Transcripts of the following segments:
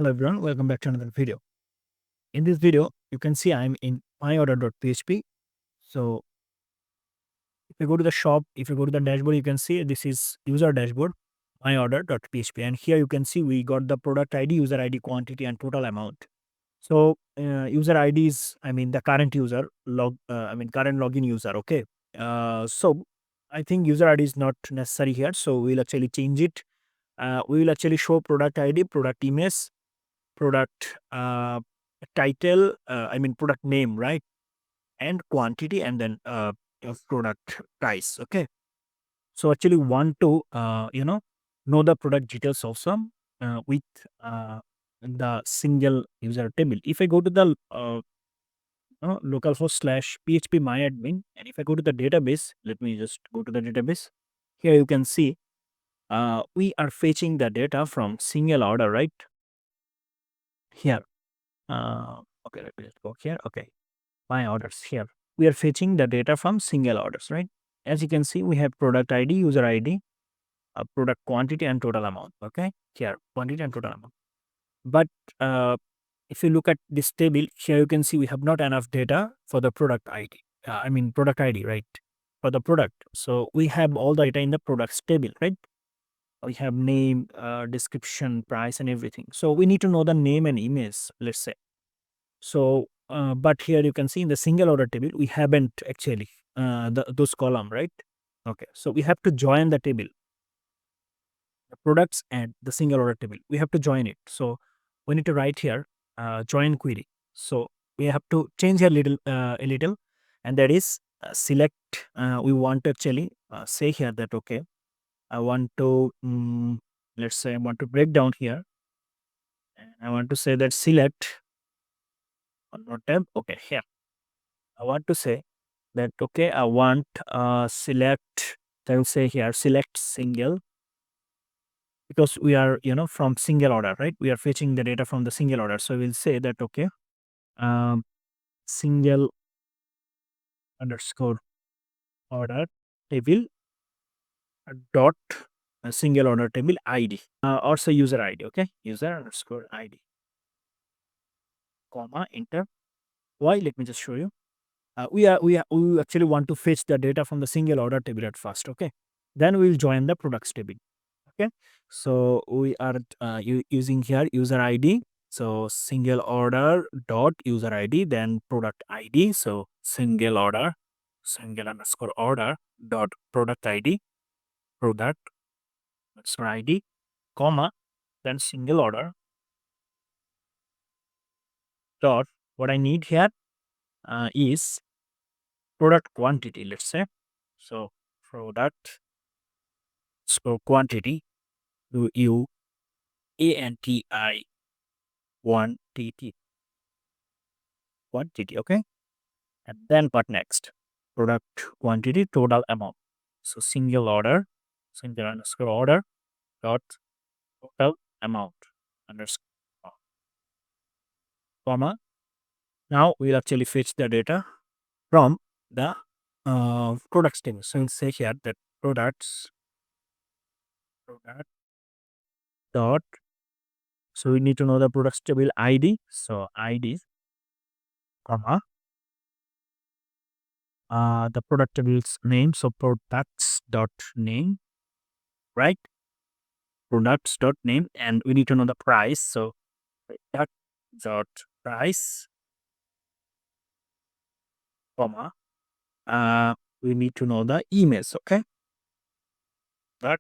Hello everyone, welcome back to another video. In this video, you can see I'm in myorder.php. So if you go to the shop, if you go to the dashboard, you can see this is user dashboard, myorder.php. And here you can see we got the product ID, user ID, quantity, and total amount. So user ID is, the current user, current login user, okay. So I think user ID is not necessary here. So we'll actually change it. We will actually show product ID, product image, product title, product name, right? And quantity, and then product price. Okay. So actually want to know the product details also with the single user table. If I go to the localhost / php myadmin, and if I go to the database, let me just go to the database. Here you can see we are fetching the data from single order, right? Here. Okay, let me just go here. Okay, my orders here. We are fetching the data from single orders, right? As you can see, we have product ID, user ID, product quantity, and total amount. Okay, here quantity and total amount. But if you look at this table here, you can see we have not enough data for the product ID. Product ID, right? For the product. So we have all the data in the products table, right? We have name, description, price, and everything. So we need to know the name and image, let's say. So, but here you can see in the single order table, we haven't actually those column, right? Okay, so we have to join the table, the products and the single order table. We have to join it. So we need to write here join query. So we have to change here a little, and that is select. We want to actually say here that okay, I want to let's say I want to break down here, and I want to say that select one more tab. Okay, here I want to say that okay, I want select. I will say here select single, because we are from single order, right? We are fetching the data from the single order. So we'll say that okay, um, single underscore order table dot single order table ID, or say user ID. Okay, user underscore ID, comma, enter. Why? Let me just show you. We actually want to fetch the data from the single order table at first. Okay, then we'll join the products table. Okay, so we are using here user ID. So single order dot user ID, then product ID. So single order, single underscore order dot product ID, product underscore ID, comma, then single order dot, what I need here is product quantity, let's say. So product quantity, U A N T I 1 T T quantity. Okay, and then what next? Product quantity, total amount. So single order, single underscore order dot total amount underscore comma. Now we'll actually fetch the data from the products table. So we'll say here that product dot. So we need to know the products table ID. So ID, comma, the product table's name. So products dot name, right? Products dot name, and we need to know the price. So product dot price, comma, we need to know the image. Okay, that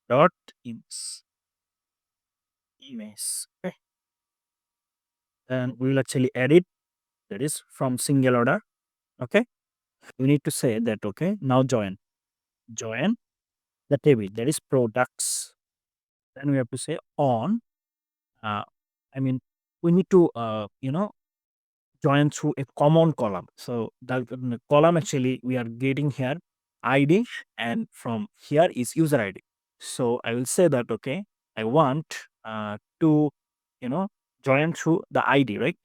dot image. Okay, and we will actually add it. That is from single order. Okay, we need to say that okay, now join the table, that is products. Then we have to say on. Uh, I mean, we need to join through a common column. So the column actually we are getting here ID, and from here is user ID. So I will say that okay, I want to join through the ID, right?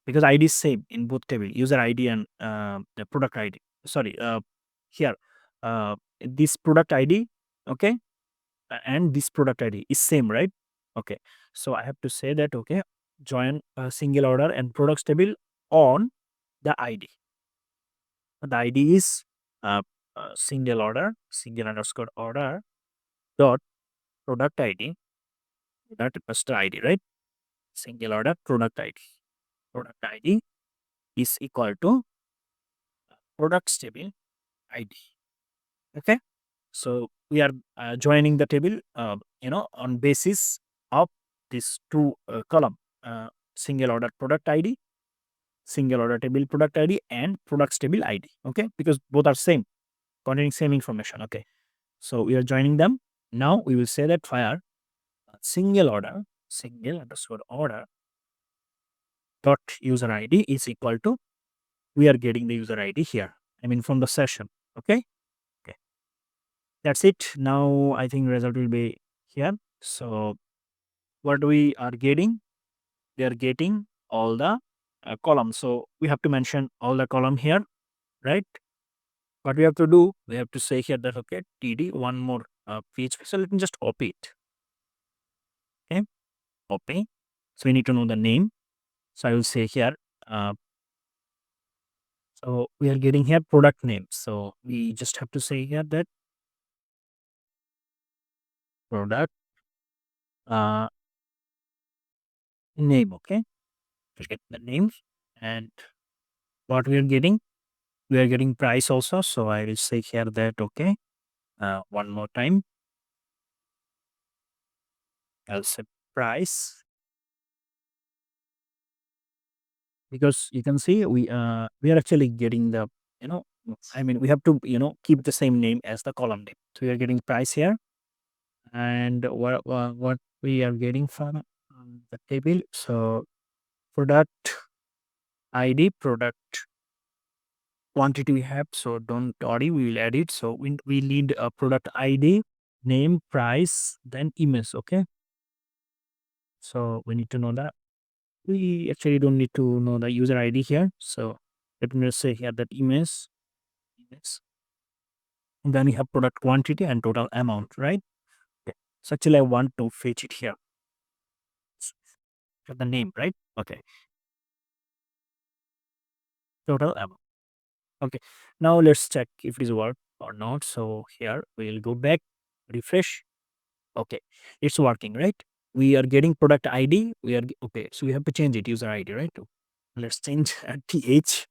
Because ID is same in both table, user ID and the product ID. Sorry, here this product ID, okay, and this product ID is same, right? Okay, So I have to say that, okay, join a single order and products table on the ID. The ID is single order, single underscore order dot product ID, that master ID, right? Single order product ID. Product ID is equal to products table ID. Okay. So we are joining the table, on basis of this two column, single order product ID, single order table product ID, and products table ID. Okay, because both are same, containing same information. Okay, so we are joining them. Now we will say that fire single order, single underscore order dot user ID is equal to, we are getting the user ID here. I mean from the session. Okay, okay, that's it. Now I think result will be here. So what we are getting, they are getting all the columns. So we have to mention all the column here, right? What we have to do, we have to say here that, okay, td one more PHP. So let me just copy it. Okay, copy. So we need to know the name. So I will say here, uh, so we are getting here product name. So we just have to say here that product uh, name. Okay, to get the names. And what we are getting, we are getting price also. So I will say here that, okay, one more time, I'll say price, because you can see we are actually getting the, you know I mean we have to, keep the same name as the column name. So we are getting price here, and what we are getting from the table. So product ID, product quantity we have. So don't worry, we will add it. So we need a product ID, name, price, then image. Okay, so we need to know that. We actually don't need to know the user ID here. So let me just say here that image, and then we have product quantity and total amount, right? Okay. So actually I want to fetch it here. For the name, right? Okay. Total amount. Okay. Now let's check if it is work or not. So here we'll go back, refresh. Okay. It's working, right? We are getting product ID. Okay. So we have to change it, user ID, right? Let's change TH.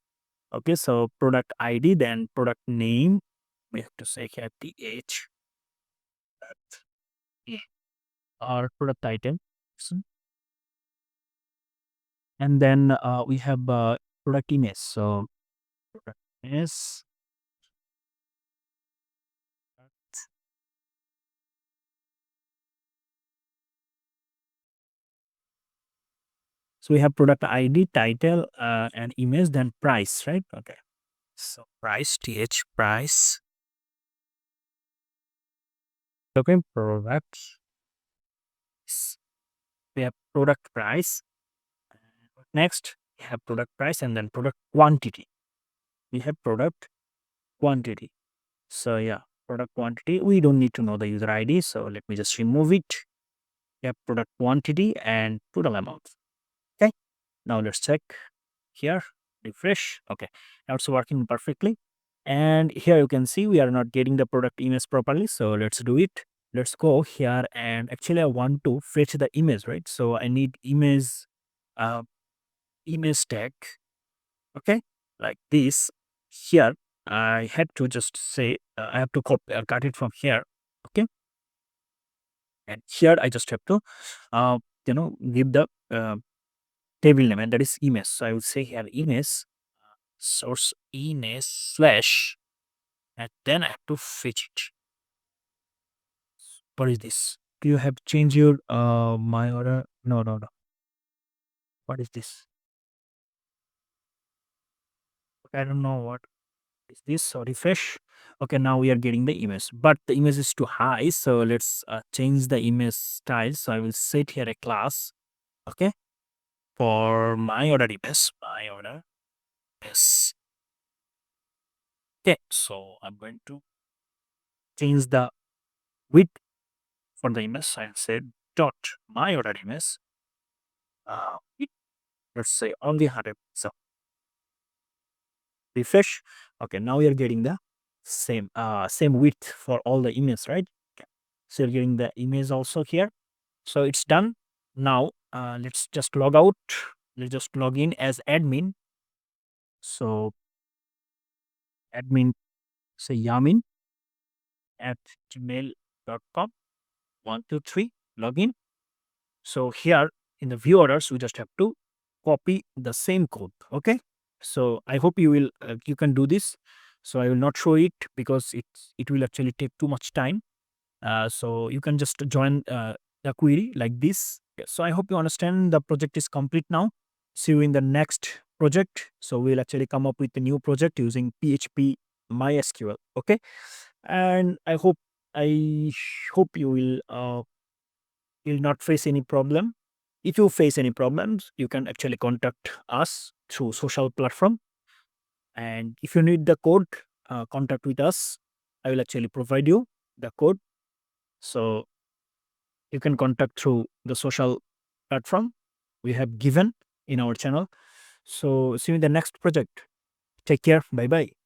Okay. So product ID, then product name. We have to say here TH. Yeah. Or product item. And then we have product image. So product image. So we have product ID, title, and image, then price, right? Okay. So price, th price. Okay, product. We have product price. Next, we have product price and then product quantity. We have product quantity. So yeah, product quantity. We don't need to know the user ID. So let me just remove it. We have product quantity and total amount. Okay. Now let's check here, refresh. Okay, now it's working perfectly. And here you can see we are not getting the product image properly. So let's do it. Let's go here, and actually I want to fetch the image, right? So I need uh, image tag. Okay, like this. Here I had to just say I have to copy cut it from here. Okay, and here I just have to give the table name, and that is image. So I will say here image source image slash, and then I have to fetch it. What is this? Do you have changed your my order? No, no, no. What is this? I don't know what is this. So refresh. Okay, now we are getting the image, but the image is too high. So let's change the image style. So I will set here a class. Okay, for my order image, my order. Yes. Okay, so I'm going to change the width for the image. I said dot my order image, it, let's say only 100. So refresh. Okay, now you're getting the same width for all the images, right? Okay. So you're getting the image also here. So it's done. Now let's just log out. Let's just log in as admin. So admin, say yamin at gmail.com. 123 login. So here in the view orders, we just have to copy the same code. Okay. So I hope you can do this. So I will not show it because it will actually take too much time. So you can just join the query like this. Okay, so I hope you understand the project is complete now. See you in the next project. So we'll actually come up with a new project using PHP mysql. Okay. And I hope you'll not face any problem. If you face any problems, you can actually contact us through social platform. And if you need the code, contact with us. I will actually provide you the code. So you can contact through the social platform we have given in our channel. So see you in the next project. Take care. Bye bye.